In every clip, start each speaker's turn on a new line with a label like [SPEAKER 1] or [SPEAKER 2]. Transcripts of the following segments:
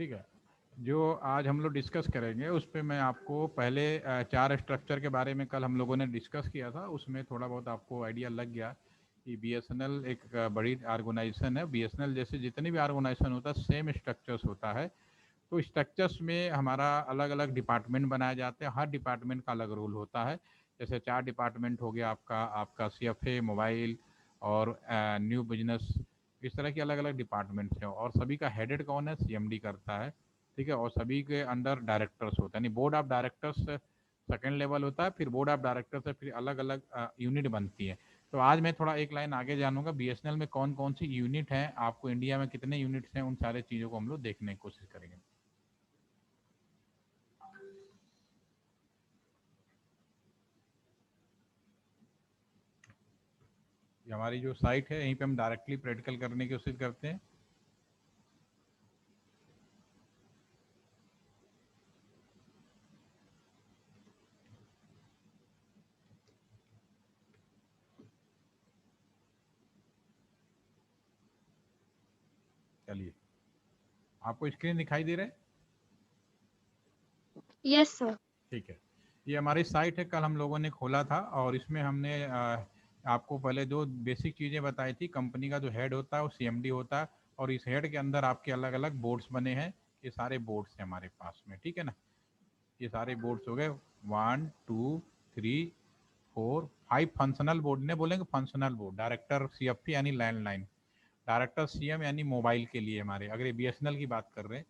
[SPEAKER 1] ठीक है। जो आज हम लोग डिस्कस करेंगे उस पे मैं आपको पहले 4 स्ट्रक्चर के बारे में कल हम लोगों ने डिस्कस किया था, उसमें थोड़ा बहुत आपको आइडिया लग गया कि बीएसएनएल एक बड़ी ऑर्गेनाइजेशन है। बीएसएनएल जैसे जितनी भी ऑर्गेनाइजेशन होता है सेम स्ट्रक्चर्स होता है। तो स्ट्रक्चर्स में हमारा अलग अलग डिपार्टमेंट बनाए जाते हैं, हर डिपार्टमेंट का अलग रोल होता है। जैसे 4 डिपार्टमेंट हो गया आपका आपका सीएफए, मोबाइल और न्यू बिजनेस, इस तरह के अलग अलग डिपार्टमेंट्स हैं और सभी का हेडेड कौन है, सीएमडी करता है। ठीक है। और सभी के अंडर डायरेक्टर्स होते हैं, यानी board of directors second level होता है, फिर बोर्ड ऑफ डायरेक्टर्स से फिर अलग अलग यूनिट बनती है। तो आज मैं थोड़ा एक लाइन आगे जानूंगा बीएसएनएल में कौन कौन सी यूनिट हैं, आपको इंडिया में कितने यूनिट्स हैं, उन सारे चीज़ों को हम लोग देखने की कोशिश करेंगे। ये हमारी जो साइट है यहीं पे हम डायरेक्टली प्रैक्टिकल करने की कोशिश करते हैं। चलिए, आपको स्क्रीन दिखाई दे रहा है?
[SPEAKER 2] Yes sir.
[SPEAKER 1] ठीक है। ये हमारी साइट है, कल हम लोगों ने खोला था और इसमें हमने आपको पहले जो बेसिक चीज़ें बताई थी। कंपनी का जो हेड होता है वो सीएमडी होता है और इस हेड के अंदर आपके अलग अलग बोर्ड्स बने हैं। ये सारे बोर्ड्स हैं हमारे पास में, ठीक है ना। ये सारे बोर्ड्स हो गए 1 2 3 4 5 फंक्शनल बोर्ड ने बोलेंगे, फंक्शनल बोर्ड। डायरेक्टर सीएफपी यानी लैंडलाइन, डायरेक्टर सीएम यानी मोबाइल के लिए हमारे, अगर ये बीएसएनएल की बात कर रहे हैं।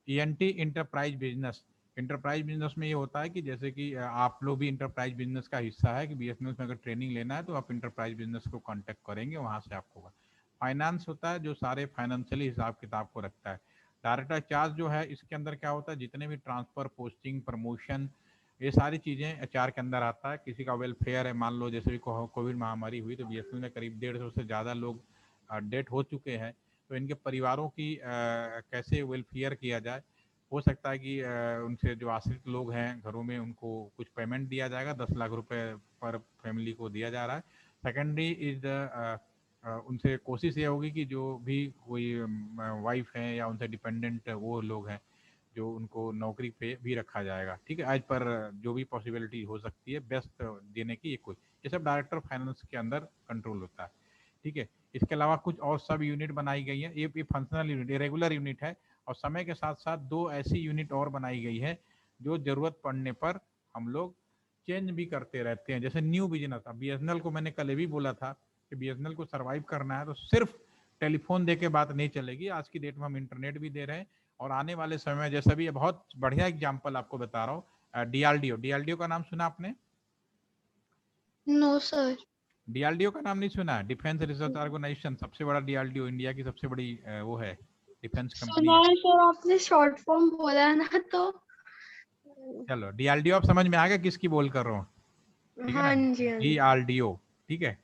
[SPEAKER 1] ENT enterprise business, enterprise business में ये होता है कि जैसे कि आप लोग भी इंटरप्राइज बिजनेस का हिस्सा है कि बीएसएनएल में अगर ट्रेनिंग लेना है तो आप इंटरप्राइज बिजनेस को कांटेक्ट करेंगे, वहाँ से आपको होगा। फाइनेंस होता है जो सारे फाइनेंशियली हिसाब किताब को रखता है। डायरेक्टर चार्ज जो है इसके अंदर क्या होता है, जितने भी ट्रांसफर, पोस्टिंग, प्रमोशन, ये सारी चीज़ें एचआर के अंदर आता है। किसी का वेलफेयर है, मान लो जैसे भी कोविड महामारी हुई तो बीएसएनएल में करीब 150 से ज़्यादा लोग डेथ हो चुके हैं, तो इनके परिवारों की कैसे वेलफेयर किया जाए। हो सकता है कि उनसे जो आश्रित लोग हैं घरों में उनको कुछ पेमेंट दिया जाएगा, 10 लाख रुपए पर फैमिली को दिया जा रहा है। सेकेंडरी इज उनसे कोशिश ये होगी कि जो भी कोई वाइफ है या उनसे डिपेंडेंट वो लोग हैं जो उनको नौकरी पे भी रखा जाएगा। ठीक है, आज पर जो भी पॉसिबिलिटी हो सकती है बेस्ट देने की, ये सब डायरेक्टर फाइनेंस के अंदर कंट्रोल होता है। ठीक है। इसके अलावा कुछ और सब यूनिट बनाई गई है। ये फंक्शनल यूनिट, ये रेगुलर यूनिट है। और समय के साथ साथ 2 ऐसी यूनिट और बनाई गई है जो जरूरत पड़ने पर हम लोग चेंज भी करते रहते हैं। जैसे न्यू बिजनेस, अब बीएसएनएल को मैंने कल भी बोला था कि बीएसएनएल को सरवाइव करना है तो सिर्फ टेलीफोन दे के बात नहीं चलेगी। आज की डेट में हम इंटरनेट भी दे रहे हैं और आने वाले समय में, जैसा भी बहुत बढ़िया एग्जाम्पल आपको बता रहा हूँ, डीआरडीओ, डीआरडीओ का नाम सुना आपने?
[SPEAKER 2] No sir.
[SPEAKER 1] डीआरडीओ का नाम नहीं सुना? डिफेंस रिसर्च ऑर्गेनाइजेशन, सबसे बड़ा डीआरडीओ, इंडिया की सबसे बड़ी वो है, डिफेंस कंपनी
[SPEAKER 2] सुना
[SPEAKER 1] है।
[SPEAKER 2] है सर, आपने शॉर्ट फॉर्म बोला है ना तो।
[SPEAKER 1] चलो, डीआरडीओ आप समझ में आ गया किसकी बोल कर रहा हूँ, ठीक है ना।
[SPEAKER 2] हाँ जी हाँ जी।
[SPEAKER 1] डीआरडीओ, ठीक है।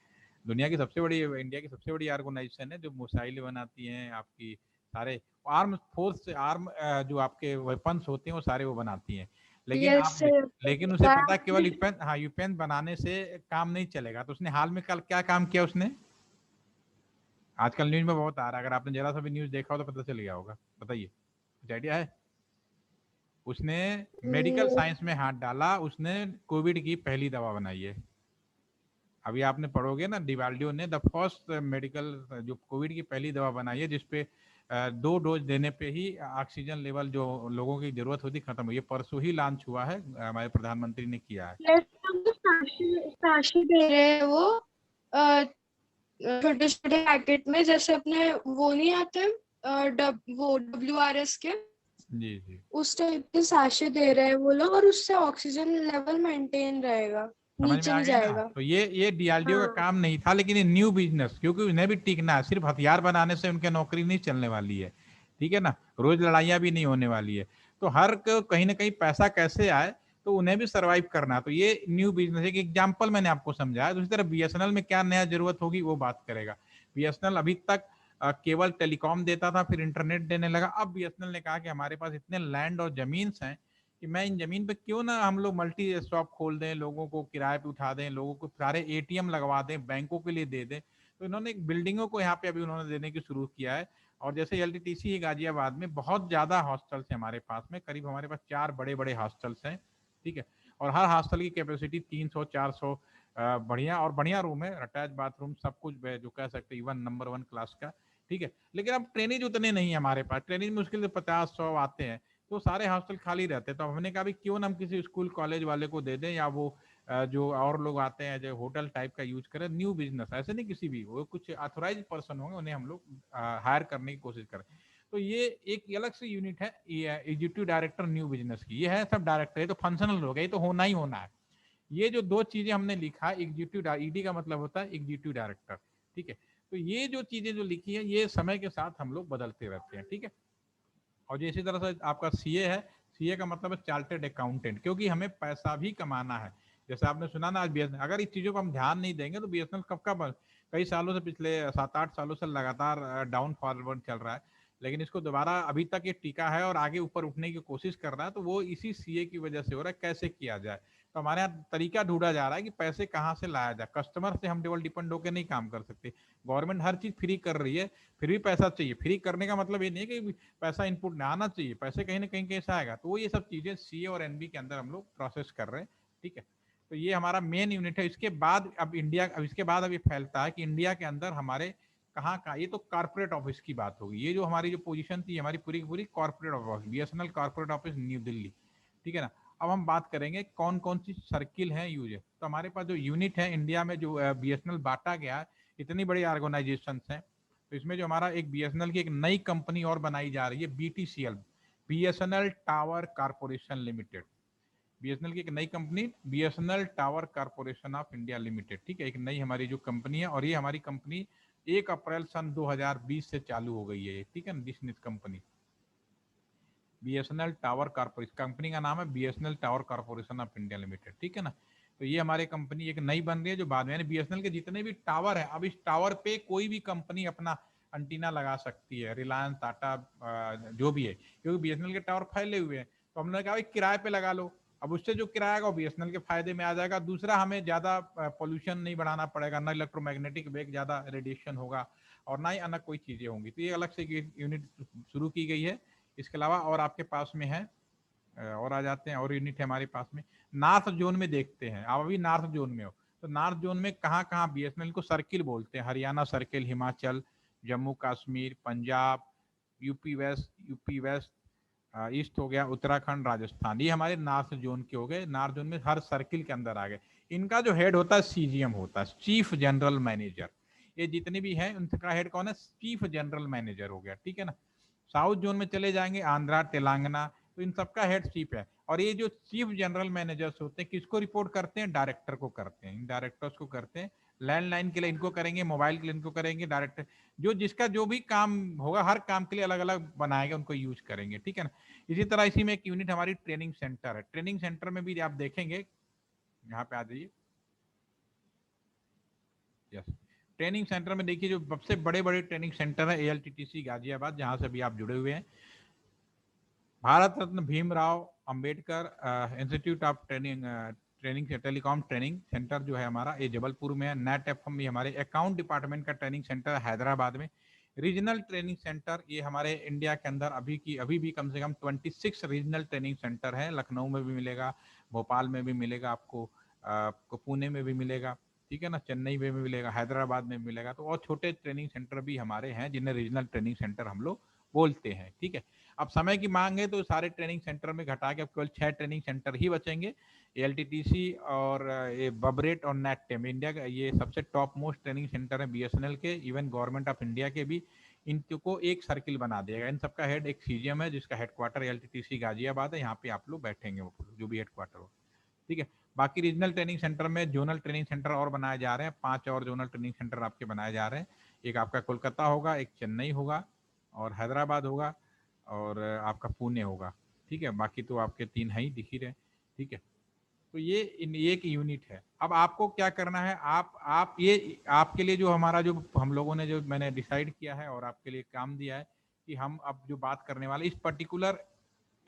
[SPEAKER 1] दुनिया की सबसे बड़ी, इंडिया की सबसे बड़ी ऑर्गेनाइजेशन है जो मिसाइल बनाती हैं आपकी, सारे आर्म फोर्स से आर्म जो आपके वेपन्स होते हैं वो सारे वो बनाती हैं। लेकिन
[SPEAKER 2] यस
[SPEAKER 1] आप
[SPEAKER 2] सर।
[SPEAKER 1] लेकिन उसे पता है केवल यूपेन, हाँ यूपेन बनाने से काम नहीं चलेगा। तो उसने हाल में कल क्या काम किया उसने, आजकल न्यूज में बहुत आ रहा है, अगर आपने जरा सा भी न्यूज देखा हो तो पता चल गया होगा। बताइए, कुछ आइडिया है? उसने मेडिकल साइंस में हाथ डाला, उसने कोविड की पहली दवा बनाई है। अभी आपने पढ़ोगे ना, डिवाल्डियो ने द फर्स्ट मेडिकल, जो कोविड की पहली दवा बनाई है जिसपे 2 डोज देने पे ही ऑक्सीजन लेवल जो लोगों की जरूरत होती खत्म हुई है। परसों ही लॉन्च हुआ है, हमारे प्रधानमंत्री ने किया है।
[SPEAKER 2] साशे दे रहे हैं वो छोटे छोटे पैकेट में, जैसे अपने वो नहीं आते वो WRS के,
[SPEAKER 1] जी जी,
[SPEAKER 2] उस टाइप के साशे दे रहे हैं वो लोग, और उससे ऑक्सीजन लेवल मेंटेन रहेगा,
[SPEAKER 1] समझ में
[SPEAKER 2] नीचे
[SPEAKER 1] आ
[SPEAKER 2] नहीं
[SPEAKER 1] गया ना।
[SPEAKER 2] जाएगा।
[SPEAKER 1] तो ये डीआरडीओ का
[SPEAKER 2] हाँ।
[SPEAKER 1] काम नहीं था, लेकिन ये न्यू बिजनेस, क्योंकि उन्हें भी टिकना है। सिर्फ हथियार बनाने से उनकी नौकरी नहीं चलने वाली है, ठीक है ना। रोज लड़ाइयाँ भी नहीं होने वाली है। तो हर कहीं ना कहीं पैसा कैसे आए, तो उन्हें भी सरवाइव करना। तो ये न्यू बिजनेस, एक एग्जाम्पल मैंने आपको समझाया। दूसरी तरफ बीएसएनएल में क्या नया जरूरत होगी वो बात करेगा। बीएसएनएल अभी तक केवल टेलीकॉम देता था, फिर इंटरनेट देने लगा। अब बीएसएनएल ने कहा कि हमारे पास इतने लैंड और जमीन हैं कि मैं इन जमीन पे क्यों ना हम लोग मल्टी शॉप खोल दें, लोगों को किराए पे उठा दें, लोगों को सारे एटीएम लगवा दें, बैंकों के लिए दे दें। तो इन्होंने एक बिल्डिंगों को यहाँ पे अभी उन्होंने देने की शुरू किया है। और जैसे एलटीटीसी गाजियाबाद में बहुत ज़्यादा हॉस्टल्स हैं हमारे पास में, करीब हमारे पास 4 बड़े बड़े हॉस्टल्स हैं, ठीक है। और हर हॉस्टल की कैपेसिटी 300-400 बढ़िया और बढ़िया रूम है, अटैच बाथरूम, सब कुछ जो कह सकते हैं इवन नंबर 1 क्लास का, ठीक है। लेकिन अब ट्रेनिज उतने नहीं है हमारे पास, ट्रेनिज मुश्किल से 50-100 आते हैं, तो सारे हॉस्टल खाली रहते हैं। तो हमने कहा भी क्यों ना हम किसी स्कूल कॉलेज वाले को दे दें, या वो जो और लोग आते हैं जो होटल टाइप का यूज करें, न्यू बिजनेस, ऐसे नहीं किसी भी, वो कुछ ऑथोराइज पर्सन होंगे उन्हें हम लोग हायर करने की कोशिश करें। तो ये एक अलग से यूनिट है एग्जीक्यूटिव डायरेक्टर न्यू बिजनेस की, ये है सब डायरेक्टर, ये तो फंक्शनल हो गया, ये तो होना ही होना है। ये जो 2 चीजें हमने लिखा, एग्जीक्यूटिव ईडी का मतलब होता है एग्जीक्यूटिव डायरेक्टर, ठीक है। तो ये जो चीजें जो लिखी है ये समय के साथ हम लोग बदलते रहते हैं, ठीक है। और इसी तरह से आपका सीए है, सीए का मतलब है चार्टेड अकाउंटेंट, क्योंकि हमें पैसा भी कमाना है। जैसे आपने सुना ना आज बीएसएनएल, अगर इस चीजों को हम ध्यान नहीं देंगे तो बीएसएनएल कब का कई सालों से, पिछले 7-8 सालों से लगातार डाउन फॉरवर्ड चल रहा है, लेकिन इसको दोबारा अभी तक ये टिका है और आगे ऊपर उठने की कोशिश कर रहा है, तो वो इसी सीए की वजह से हो रहा है। कैसे किया जाए, तो हमारे यहाँ तरीका ढूंढा जा रहा है कि पैसे कहाँ से लाया जाए। कस्टमर से हम केवल डिपेंड होकर नहीं काम कर सकते, गवर्नमेंट हर चीज फ्री कर रही है, फिर भी पैसा चाहिए। फ्री करने का मतलब ये नहीं है कि पैसा इनपुट में आना चाहिए, पैसे कहीं ना कहीं कैसे आएगा, तो वो ये सब चीजें सीए और एनबी के अंदर हम लोग प्रोसेस कर रहे हैं, ठीक है। तो ये हमारा मेन यूनिट है। इसके बाद अब इंडिया, अब इसके बाद अब ये फैलता है कि इंडिया के अंदर हमारे कहाँ कहाँ, ये तो कॉर्पोरेट ऑफिस की बात होगी। ये जो हमारी जो पोजीशन थी हमारी पूरी की पूरी corporate office, BSNL corporate office new Delhi, ठीक है ना। अब हम बात करेंगे कौन कौन सी सर्किल है यूज है। तो हमारे पास जो यूनिट है इंडिया में जो बीएसएनएल बांटा गया है, इतनी बड़ी ऑर्गेनाइजेशन है, तो इसमें जो हमारा एक बीएसएनएल की एक नई कंपनी और बनाई जा रही है, BTCL, BSNL tower corporation limited. BSNL की एक नई company, BSNL tower corporation of India limited, ठीक है, एक नई हमारी जो कंपनी है। और ये हमारी कंपनी 1 अप्रैल सन 2020 से चालू हो गई है, ठीक है ना, this company BSNL tower corporation, company का नाम है BSNL tower corporation of India limited, ठीक है ना। तो ये हमारी कंपनी एक नई बन रही है जो बाद में, बीएसएनएल के जितने भी टावर है, अब इस टावर पे कोई भी कंपनी अपना अंटीना लगा सकती है, रिलायंस, टाटा, जो भी है, क्योंकि बीएसएनएल के टावर फैले हुए हैं। तो हमने कहा भाई किराए पे लगा लो, अब उससे जो किराया आएगा वो बीएसएनएल के फायदे में आ जाएगा। दूसरा, हमें ज्यादा पोल्यूशन नहीं बढ़ाना पड़ेगा, ना इलेक्ट्रोमैग्नेटिक वेव ज्यादा रेडिएशन होगा, और ना ही अलग कोई चीजें होंगी। तो ये अलग से यूनिट शुरू की गई है। इसके अलावा और आपके पास में है, और आ जाते हैं, और यूनिट है हमारे पास में नॉर्थ जोन में। देखते हैं आप अभी नॉर्थ जोन में हो, तो नॉर्थ जोन में कहाँ कहाँ बीएसएनएल को सर्किल बोलते हैं, Haryana circle, Himachal, Jammu Kashmir, Punjab, UP west, east हो गया, उत्तराखंड, राजस्थान, ये हमारे नॉर्थ जोन के हो गए। नॉर्थ जोन में हर सर्किल के अंदर आ गए। इनका जो हेड होता है सीजीएम होता है, चीफ जनरल मैनेजर। ये जितने भी हैं उनका हेड कौन है, चीफ जनरल मैनेजर हो गया, ठीक है ना। साउथ जोन में चले जाएंगे, आंध्रा, तेलंगाना, तो इन सबका हेड चीफ है। और ये जो चीफ जनरल मैनेजर्स होते हैं किसको रिपोर्ट करते हैं, डायरेक्टर को करते हैं, इन डायरेक्टर्स को करते हैं। लैंडलाइन के लिए इनको करेंगे, मोबाइल के लिए इनको करेंगे, डायरेक्टर जो जिसका जो भी काम होगा हर काम के लिए अलग अलग बनाएगा, उनको यूज करेंगे, ठीक है ना। इसी तरह इसी में एक यूनिट हमारी ट्रेनिंग सेंटर है। ट्रेनिंग सेंटर में भी आप देखेंगे, यहाँ पे आ जाइए, यस, ट्रेनिंग सेंटर में देखिए जो सबसे बड़े बड़े ट्रेनिंग सेंटर है एएलटीटीसी गाजियाबाद, जहां से भी आप जुड़े हुए हैं। Bharat Ratna Bhimrao Ambedkar institute of training telecom training centre जो है हमारा, ये जबलपुर में है। नेट एफएम भी हमारे अकाउंट डिपार्टमेंट का ट्रेनिंग सेंटर है हैदराबाद में। रीजनल ट्रेनिंग सेंटर ये हमारे इंडिया के अंदर अभी भी कम से कम 26 रीजनल ट्रेनिंग सेंटर है। लखनऊ में भी मिलेगा, भोपाल में भी मिलेगा, आपको पुणे में भी मिलेगा, ठीक है ना, चेन्नई में भी मिलेगा, हैदराबाद में मिलेगा। तो और छोटे ट्रेनिंग सेंटर भी हमारे हैं जिन्हें रीजनल ट्रेनिंग सेंटर हम लोग बोलते हैं, ठीक है। अब समय की मांग है तो सारे ट्रेनिंग सेंटर में घटा के अब केवल 6 ट्रेनिंग सेंटर ही बचेंगे। एलटीटीसी और ये बबरेट और नेटटेम, इंडिया का ये सबसे टॉप मोस्ट ट्रेनिंग सेंटर है बीएसएनएल के, इवन गवर्नमेंट ऑफ इंडिया के भी। इनको एक सर्किल बना देगा। इन सबका हेड एक सीजीएम है जिसका हेडक्वार्टर एलटीटीसी गाजियाबाद है, यहाँ पे आप लोग बैठेंगे, वो जो भी हेडक्वार्टर हो, ठीक है। बाकी रीजनल ट्रेनिंग सेंटर में जोनल ट्रेनिंग सेंटर और बनाए जा रहे हैं, 5 और जोनल ट्रेनिंग सेंटर आपके बनाए जा रहे हैं। एक आपका कोलकाता होगा, एक चेन्नई होगा, और हैदराबाद होगा, और आपका पुणे होगा, ठीक है। बाकी तो आपके 3 है ही, दिख ही रहे, ठीक है। तो ये एक यूनिट है। अब आपको क्या करना है, आप ये आपके लिए जो हमारा जो हम लोगों ने जो मैंने डिसाइड किया है और आपके लिए काम दिया है कि हम अब जो बात करने वाले इस पर्टिकुलर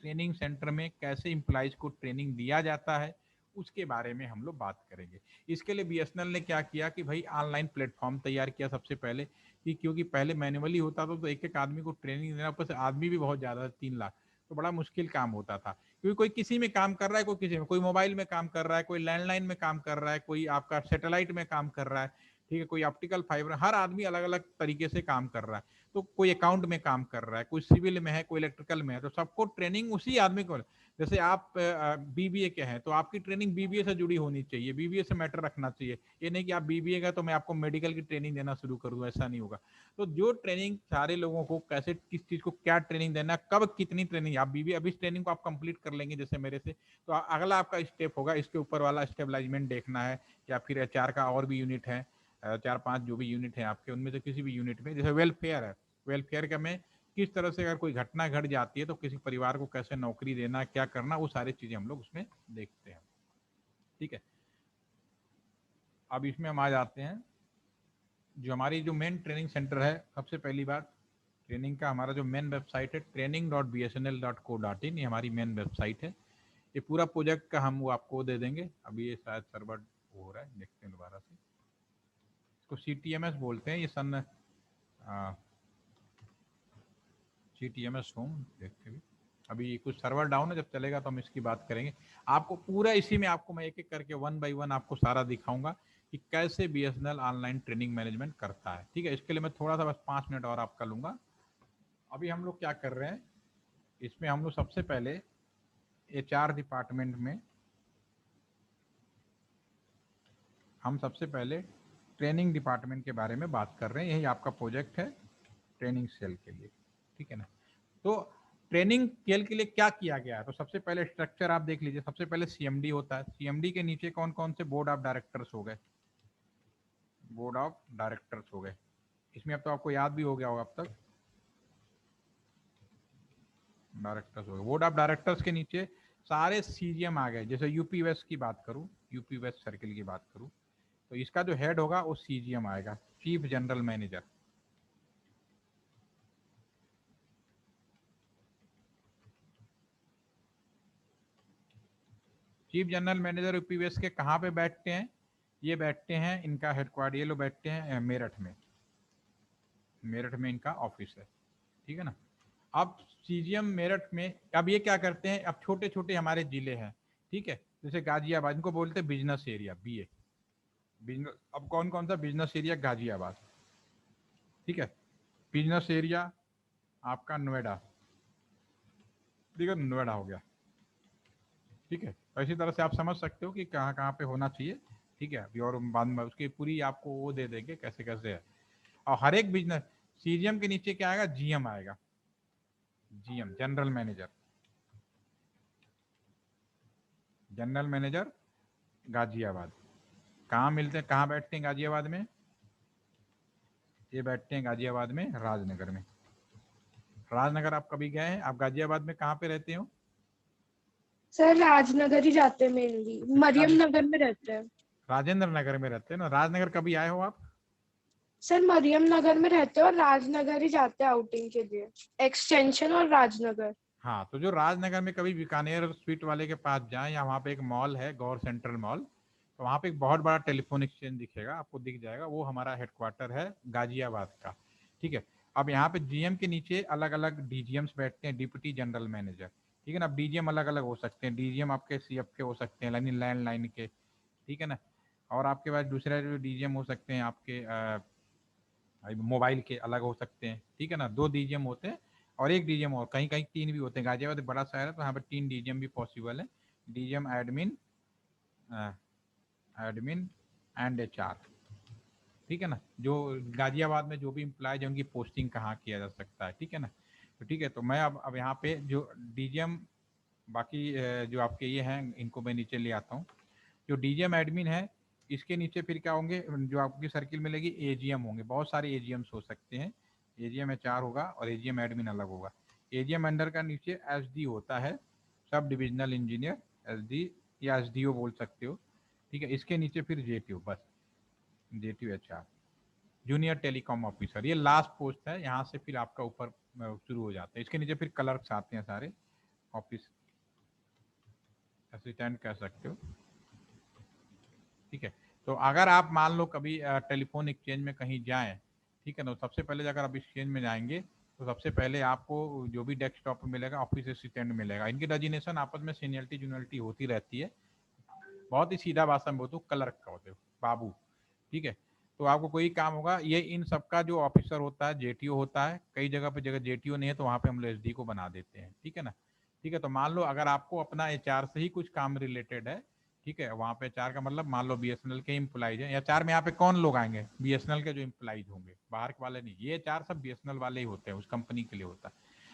[SPEAKER 1] ट्रेनिंग सेंटर में कैसे इम्प्लाइज को ट्रेनिंग दिया जाता है उसके बारे में हम लोग बात करेंगे। इसके लिए बीएसएनएल ने क्या किया कि भाई ऑनलाइन प्लेटफॉर्म तैयार किया सबसे पहले, कि क्योंकि पहले मैनुअली होता था तो एक एक आदमी को ट्रेनिंग देना, ऊपर से आदमी भी बहुत ज्यादा 3 लाख, तो बड़ा मुश्किल काम होता था। क्योंकि कोई किसी में काम कर रहा है, कोई किसी में, कोई मोबाइल में काम कर रहा है, कोई लैंडलाइन में काम कर रहा है, कोई आपका सैटेलाइट में काम कर रहा है, ठीक है, कोई ऑप्टिकल फाइबर, हर आदमी अलग अलग तरीके से काम कर रहा है। तो कोई अकाउंट में काम कर रहा है, कोई सिविल में है, कोई इलेक्ट्रिकल में है, तो सबको ट्रेनिंग उसी आदमी को, जैसे आप बीबीए के हैं तो आपकी ट्रेनिंग बीबीए से जुड़ी होनी चाहिए, बीबीए से मैटर रखना चाहिए। ये नहीं कि आप बीबीए का तो मैं आपको मेडिकल की ट्रेनिंग देना शुरू कर दूं, ऐसा नहीं होगा। तो जो ट्रेनिंग सारे लोगों को कैसे, किस चीज को क्या ट्रेनिंग देना, कब कितनी ट्रेनिंग, आप बीबीए अभी इस ट्रेनिंग को आप कंप्लीट कर लेंगे जैसे मेरे से, तो अगला आपका स्टेप होगा इसके ऊपर वाला स्टेबलाइजमेंट देखना है, या फिर एचआर का और भी यूनिट है, 4-5 जो भी यूनिट है आपके, उनमें से किसी भी यूनिट में, जैसे वेलफेयर है, वेलफेयर का में किस तरह से अगर कोई घटना घट जाती है तो किसी परिवार को कैसे नौकरी देना, क्या करना, वो सारी चीजें हम लोग उसमें देखते हैं। ठीक है, अब इसमें हम आ जाते हैं, जो हमारी जो मेन ट्रेनिंग सेंटर है, सबसे पहली बात ट्रेनिंग का हमारा जो मेन वेबसाइट है training.bsnl.co.in, ये हमारी मेन वेबसाइट है। ये पूरा प्रोजेक्ट का हम वो आपको दे देंगे। अभी ये शायद सर्वर हो रहा है, देखते हैं दोबारा से, इसको CTMS बोलते हैं, ये सन CTMS होम, देखते हुए अभी कुछ सर्वर डाउन है, जब चलेगा तो हम इसकी बात करेंगे। आपको पूरा इसी में आपको मैं एक एक करके 1 बाय 1 आपको सारा दिखाऊंगा कि कैसे BSNL ऑनलाइन ट्रेनिंग मैनेजमेंट करता है। ठीक है, इसके लिए मैं थोड़ा सा बस 5 मिनट और आपका लूंगा। अभी हम लोग क्या कर रहे हैं, इसमें हम लोग सबसे पहले HR डिपार्टमेंट में हम सबसे पहले ट्रेनिंग डिपार्टमेंट के बारे में बात कर रहे हैं। यही आपका प्रोजेक्ट है ट्रेनिंग सेल के लिए, ठीक है ना। तो ट्रेनिंग सेल के लिए क्या किया गया है, तो सबसे पहले स्ट्रक्चर आप देख लीजिए। सबसे पहले CMD होता है, CMD के नीचे कौन कौन से बोर्ड ऑफ डायरेक्टर्स हो गए, बोर्ड ऑफ डायरेक्टर्स हो गए। इसमें अब तो आपको याद भी हो गया होगा अब तक, डायरेक्टर्स हो गए। बोर्ड ऑफ डायरेक्टर्स के नीचे सारे CGM आ गए। जैसे यूपी वेस्ट की बात करूं, यूपी वेस्ट सर्किल की बात करूं, तो इसका जो हेड होगा वो CGM आएगा, chief general manager. Chief general manager UP west के कहाँ पे बैठते हैं, ये बैठते हैं, इनका हेडक्वार्टर, ये लोग बैठते हैं मेरठ में, मेरठ में इनका ऑफिस है, ठीक है ना। अब CGM मेरठ में, अब ये क्या करते हैं, अब छोटे छोटे हमारे जिले हैं, ठीक है, जैसे गाजियाबाद, इनको बोलते हैं बिजनेस एरिया, BA बिजनेस। अब कौन कौन सा बिजनेस एरिया, गाजियाबाद, ठीक है, बिजनेस एरिया आपका नोएडा, ठीक है, नोएडा हो गया, ठीक है। तो इसी तरह से आप समझ सकते हो कि कहाँ कहाँ पे होना चाहिए, ठीक है। अभी और बाद में उसकी पूरी आपको वो दे देंगे कैसे कैसे है। और हर एक बिजनेस, CGM के नीचे क्या आएगा, GM आएगा, GM general manager, general manager Ghaziabad. कहाँ मिलते हैं, कहाँ बैठते हैं गाजियाबाद में, ये बैठते हैं गाजियाबाद में राजनगर में। राजनगर आप कभी गए हैं, आप गाजियाबाद में कहाँ पे रहते हो?
[SPEAKER 2] सर राजनगर ही जाते हैं मेनली, मरियम नगर में रहते हैं।
[SPEAKER 1] राजेंद्र नगर में रहते हैं ना, राजनगर कभी आए हो आप?
[SPEAKER 2] सर मरियम नगर में रहते हैं और राजनगर ही जाते हैं आउटिंग के लिए, एक्सटेंशन और राजनगर।
[SPEAKER 1] हाँ, तो जो राजनगर में कभी बीकानेर स्वीट वाले के पास जाएं, या वहाँ पे एक मॉल है गौर सेंट्रल मॉल, तो वहाँ पे एक बहुत बड़ा टेलीफोन एक्सचेंज दिखेगा, आपको दिख जाएगा, वो हमारा हेडक्वार्टर है गाजियाबाद का, ठीक है। अब यहाँ पे GM के नीचे अलग अलग DGMs बैठते हैं, डिप्टी जनरल मैनेजर, ठीक है ना। अब DGM अलग अलग हो सकते हैं, DGM आपके CF के हो सकते हैं, यानी लैंड लाइन के, ठीक है ना। और आपके पास दूसरे जो DGM हो सकते हैं आपके मोबाइल के अलग हो सकते हैं, ठीक है ना। 2 DGM होते हैं, और एक DGM, और कहीं कहीं 3 भी होते हैं। गाजियाबाद बड़ा शहर है तो यहाँ पर 3 DGM भी पॉसिबल है, DGM admin, admin and HR, ठीक है ना। जो गाजियाबाद में जो भी इम्प्लॉयज है उनकी पोस्टिंग कहाँ किया जा सकता है, ठीक है ना। तो ठीक है, तो मैं अब यहाँ पे जो DGM बाकी जो आपके ये हैं इनको मैं नीचे ले आता हूँ। जो DGM एडमिन है, इसके नीचे फिर क्या होंगे, जो आपकी सर्किल मिलेगी AGM होंगे, बहुत सारे AGMs हो सकते हैं, AGM HR होगा और AGM एडमिन अलग होगा। AGM अंडर का नीचे SD होता है, सब डिविजनल इंजीनियर, SD या SDO बोल सकते हो, ठीक है। इसके नीचे फिर JTO, बस JTO HR, junior telecom officer, ये लास्ट पोस्ट है, यहाँ से फिर आपका ऊपर शुरू हो जाता है। इसके नीचे फिर क्लर्क्स आते हैं सारे, ऑफिस असिस्टेंट कह सकते हो, ठीक है। तो अगर आप मान लो कभी टेलीफोन एक्सचेंज में कहीं जाएं, ठीक है ना। सबसे पहले अगर आप एक्सचेंज में जाएंगे तो सबसे पहले आपको जो भी डेस्कटॉप पे मिलेगा ऑफिस असिस्टेंट मिलेगा। इनकी डेजिग्नेशन आपस में सीनियरिटी जूनियरिटी होती रहती है। बहुत ही सीधा भाषा में बोलते हो, कल रखा होते हो बाबू, ठीक है। तो आपको कोई काम होगा, ये इन सबका जो ऑफिसर होता है जेटीओ होता है। कई जगह पे जगह जेटीओ नहीं है तो वहाँ पे हम लोग एसडी को बना देते हैं, ठीक है ना। ठीक है, तो मान लो अगर आपको अपना एचआर से ही कुछ काम रिलेटेड है, ठीक है, वहाँ पे एचआर का मतलब मान लो बीएसएनएल के एम्प्लॉइज हैं। एचआर में यहाँ पे कौन लोग आएंगे? बीएसएनएल के जो एम्प्लॉइज होंगे, बाहर के वाले नहीं। ये एचआर सब बीएसएनएल वाले ही होते हैं, उस कंपनी के लिए होता है।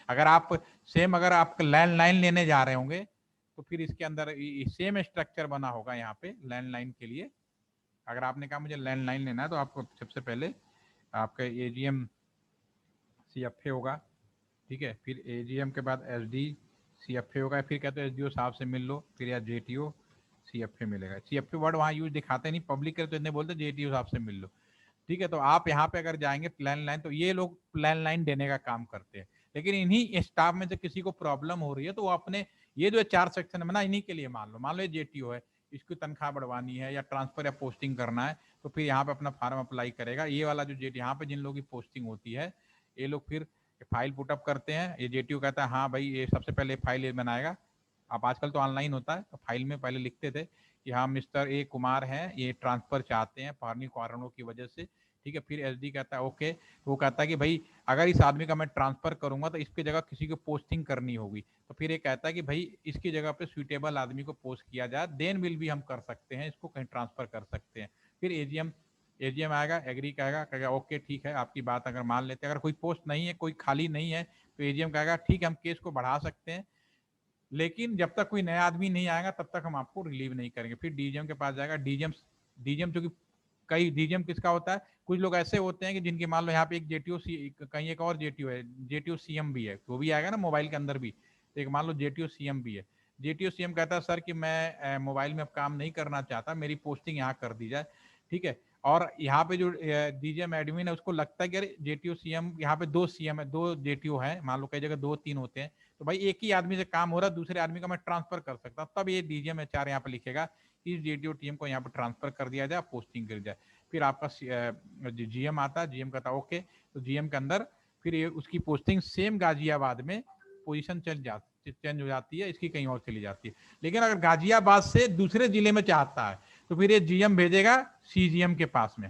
[SPEAKER 1] अगर आप सेम अगर आप लैंडलाइन लेने जा रहे होंगे तो फिर इसके अंदर सेम स्ट्रक्चर बना होगा यहाँ पे लैंडलाइन के लिए। अगर आपने कहा मुझे लैंडलाइन लेना है तो आपको सबसे पहले आपका एजीएम सीएफए होगा, ठीक है। फिर एजीएम के बाद एसडी सीएफए होगा। फिर कहते हैं एसडीओ साहब से मिल लो, फिर या जेटीओ सीएफए मिलेगा। सीएफए वर्ड वहाँ यूज दिखाते नहीं, पब्लिक करे तो इतने बोलते जेटीओ साहब से मिल लो, ठीक है। तो आप यहाँ पे अगर जाएंगे लैंडलाइन, तो ये लोग लैंडलाइन देने का काम करते हैं। लेकिन इन्हीं स्टाफ में से किसी को प्रॉब्लम हो रही है तो वो अपने ये जो 4 सेक्शन बना इन्हीं के लिए, मान लो जेटीओ है, इसकी तनख्वाह बढ़वानी है या ट्रांसफर या पोस्टिंग करना है तो फिर यहाँ पे अपना फॉर्म अप्लाई करेगा। ये वाला जो जेटी यहाँ पे जिन लोगों की पोस्टिंग होती है ये लोग फिर फाइल पुटअप करते हैं। ये जेटीओ कहता है हाँ भाई ये सबसे पहले फाइल ये बनाएगा। आप आजकल तो ऑनलाइन होता है, तो फाइल में पहले लिखते थे कि हाँ मिस्टर ए कुमार हैं, ये ट्रांसफर चाहते हैं फॉर्मिक कारणों की वजह से, ठीक है। फिर एसडी कहता है ओके, तो वो कहता है कि भाई अगर इस आदमी का मैं ट्रांसफर करूंगा तो इसकी जगह किसी को पोस्टिंग करनी होगी, तो फिर ये कहता है कि भाई इसकी जगह पे सुइटेबल आदमी को पोस्ट किया जाए, देन विल भी हम कर सकते हैं, इसको कहीं ट्रांसफर कर सकते हैं। फिर एजीएम आएगा, एग्री कहेगा ओके ठीक है आपकी बात अगर मान लेते हैं। अगर कोई पोस्ट नहीं है, कोई खाली नहीं है, तो एजीएम कहेगा ठीक है हम केस को बढ़ा सकते हैं, लेकिन जब तक कोई नया आदमी नहीं आएगा तब तक हम आपको रिलीव नहीं करेंगे। फिर डीजीएम के पास जाएगा। डीजीएम जो कि कई डीजीएम किसका होता है, कुछ लोग ऐसे होते हैं कि जिनके मान लो यहाँ पे एक जेटीओ कहीं एक और जेटीओ है, जेटीओ सीएम भी है, तो भी आएगा ना मोबाइल के अंदर भी। तो एक मान लो जेटीओ सीएम भी है। जेटीओ सीएम कहता है सर कि मैं मोबाइल में अब काम नहीं करना चाहता, मेरी पोस्टिंग यहाँ कर दी जाए, ठीक है। और यहाँ पे जो डीजीएम एडमिन है उसको लगता है कि अरे जेटीओ सीएम, यहाँ पे 2 सीएम है, 2 जेटीओ है, मान लो कई जगह 2-3 होते हैं, तो भाई एक ही आदमी से काम हो रहा है, दूसरे आदमी का मैं ट्रांसफर कर सकता हूँ। तब ये डीजीएम एचआर यहाँ पे लिखेगा इस जेटीओ टीम को यहाँ पे ट्रांसफर कर दिया जाए, पोस्टिंग कर जाए। फिर आपका जीएम आता है, जीएम कहता है ओके, तो जीएम के अंदर फिर ये उसकी पोस्टिंग सेम गाजियाबाद में पोजीशन चेंज हो जाती है, इसकी कहीं और चली जाती है। लेकिन अगर गाजियाबाद से दूसरे जिले में चाहता है तो फिर ये जीएम भेजेगा सीजीएम के पास में।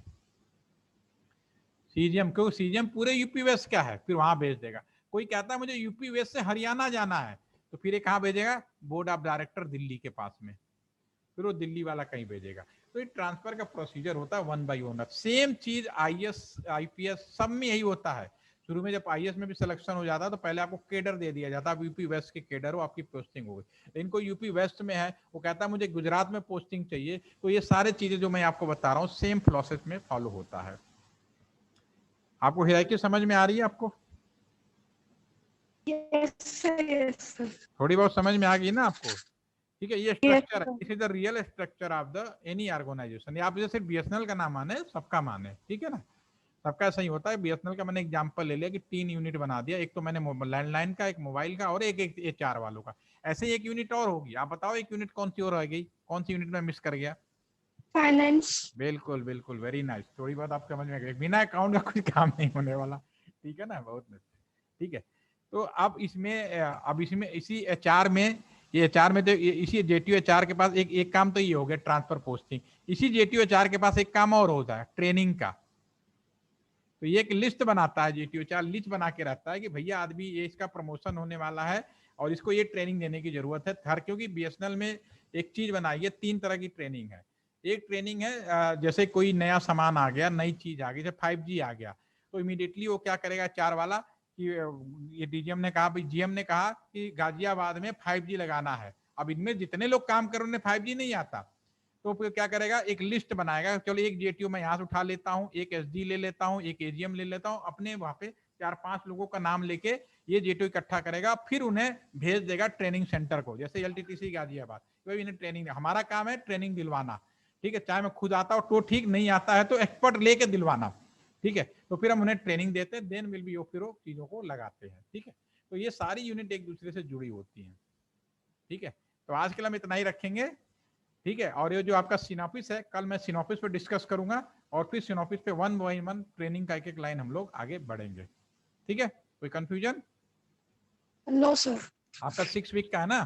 [SPEAKER 1] सीजीएम, क्योंकि सीजीएम पूरे यूपी वेस्ट का है, फिर वहां भेज देगा। कोई कहता है मुझे यूपी वेस्ट से हरियाणा जाना है, तो फिर ये कहाँ भेजेगा? बोर्ड ऑफ डायरेक्टर दिल्ली के पास में, फिर वो दिल्ली वाला कहीं भेजेगा। तो ये ट्रांसफर का प्रोसीजर होता है 1 by 1। सेम चीज आईएएस आईपीएस सब में यही होता है। शुरू में जब आईएएस में भी सिलेक्शन हो जाता है तो पहले आपको केडर दे दिया जाता है, आप यूपी वेस्ट के केडर हो, आपकी पोस्टिंग हो गई। लेकिन कोई यूपी वेस्ट में है, वो कहता है मुझे गुजरात में पोस्टिंग चाहिए, तो ये सारे चीजें जो मैं आपको बता रहा हूँ सेम प्रोसेस में फॉलो होता है। आपको हिराकी समझ में आ रही है आपको?
[SPEAKER 2] Yes sir.
[SPEAKER 1] थोड़ी बहुत समझ में आ गई ना आपको? ठीक है, ये स्ट्रक्चर है,
[SPEAKER 2] yes
[SPEAKER 1] this is the real structure of the any organisation. ये आप जैसे बीएसएनएल का नाम माने सबका माने, ठीक है ना, सबका ऐसा ही होता है। बीएसएनएल का मैंने एग्जांपल ले लिया कि 3 यूनिट बना दिया, एक तो मैंने लैंडलाइन का, एक मोबाइल का और एक एचआर वालों का। ऐसे ही एक यूनिट और होगी। आप बताओ एक यूनिट कौन सी और रह गई, कौन सी यूनिट में मिस कर गया?
[SPEAKER 2] फाइनेंस।
[SPEAKER 1] बिल्कुल बिल्कुल, वेरी नाइस। थोड़ी बहुत आप समझ में गए, बिना अकाउंट का कुछ काम नहीं होने वाला, ठीक है ना, बहुत ठीक है। तो अब इसमें इसी एचआर में, ये एचआर में तो इसी जेटीओ एचआर के पास एक काम तो ये हो गया ट्रांसफर पोस्टिंग। इसी जेटीओ एचआर के पास एक काम और होता है ट्रेनिंग का। तो ये एक लिस्ट बनाता है जेटीओ एचआर, लिस्ट बना के रहता है कि भैया आदमी ये इसका प्रमोशन होने वाला है और इसको ये ट्रेनिंग देने की जरूरत है हर। क्योंकि बीएसएनएल में एक चीज बनाई है, 3 तरह की ट्रेनिंग है। एक ट्रेनिंग है जैसे कोई नया सामान आ गया, नई चीज आ गई, जैसे 5G आ गया, तो इमीडिएटली वो क्या करेगा चार वाला कि ये डीजीएम ने कहा, जीएम ने कहा कि गाजियाबाद में 5G लगाना है। अब इनमें जितने लोग काम कर रहे हैं उन्हें 5G नहीं आता, तो फिर क्या करेगा, एक लिस्ट बनाएगा, चलो एक जेटीओ मैं यहाँ से उठा लेता हूँ, एक एसडी ले लेता हूँ, एक एजीएम ले लेता हूँ, अपने वहां पे 4-5 लोगों का नाम लेके ये जेटीओ इकट्ठा करेगा, फिर उन्हें भेज देगा ट्रेनिंग सेंटर को, जैसे एलटीटीसी गाजियाबाद। इन्हें ट्रेनिंग, हमारा काम है ट्रेनिंग दिलवाना, ठीक है, चाहे मैं खुद आता हूँ तो ठीक, नहीं आता है तो एक्सपर्ट लेके दिलवाना, ठीक है। तो फिर हम उन्हें ट्रेनिंग देते हैं, देन विल बी फिर वो चीजों को लगाते हैं, ठीक है। तो ये सारी यूनिट एक दूसरे से जुड़ी होती हैं, ठीक है। तो आज के लिए हम इतना ही रखेंगे, ठीक है। और ये जो आपका सिनॉपिस है, कल मैं सिनॉपिस पे डिस्कस करूंगा, और फिर सिनॉफिस पे 1 बाय 1 ट्रेनिंग का एक लाइन हम लोग आगे बढ़ेंगे। ठीक है, कोई कंफ्यूजन?
[SPEAKER 2] No sir.
[SPEAKER 1] आपका 6 वीक का है ना?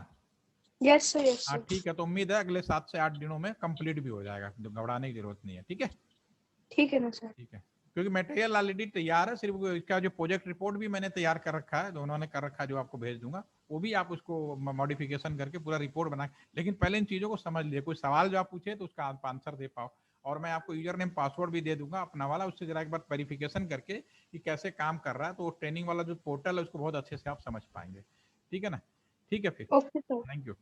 [SPEAKER 2] यस सर, यस
[SPEAKER 1] हाँ
[SPEAKER 2] सर।
[SPEAKER 1] ठीक है, तो उम्मीद है अगले 7 से 8 दिनों में कंप्लीट भी हो जाएगा, घबराने की जरूरत नहीं है। ठीक है,
[SPEAKER 2] ठीक है ना सर।
[SPEAKER 1] ठीक है, क्योंकि मटेरियल ऑलरेडी तैयार है, सिर्फ इसका जो प्रोजेक्ट रिपोर्ट भी मैंने तैयार कर रखा है, दोनों ने कर रखा है, जो आपको भेज दूंगा, वो भी आप उसको मॉडिफिकेशन करके पूरा रिपोर्ट बना। लेकिन पहले इन चीजों को समझ लिए, कोई सवाल जो आप पूछे तो उसका आप आंसर दे पाओ। और मैं आपको यूजर नेम पासवर्ड भी दे दूंगा अपना वाला, उससे जरा एक बार वेरिफिकेशन करके कि कैसे काम कर रहा है, तो ट्रेनिंग वाला जो पोर्टल है उसको बहुत अच्छे से आप समझ पाएंगे। ठीक है ना? ठीक है फिर,
[SPEAKER 2] ओके सर।
[SPEAKER 1] Thank you.